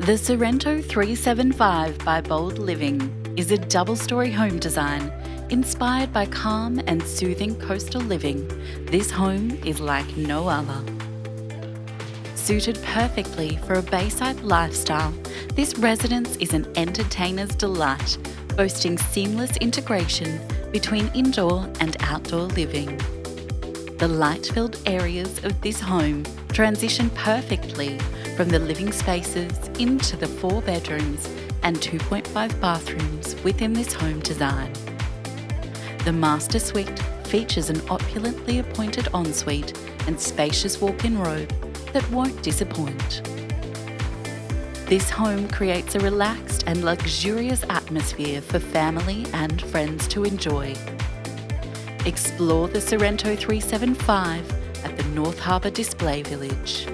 The Sorrento 375 by Bold Living is a double-storey home design inspired by calm and soothing coastal living. This home is like no other. Suited perfectly for a bayside lifestyle, this residence is an entertainer's delight, boasting seamless integration between indoor and outdoor living. The light-filled areas of this home transition perfectly from the living spaces into the 4 bedrooms and 2.5 bathrooms within this home design. The master suite features an opulently appointed ensuite and spacious walk-in robe that won't disappoint. This home creates a relaxed and luxurious atmosphere for family and friends to enjoy. Explore the Sorrento 375 at the North Harbour Display Village.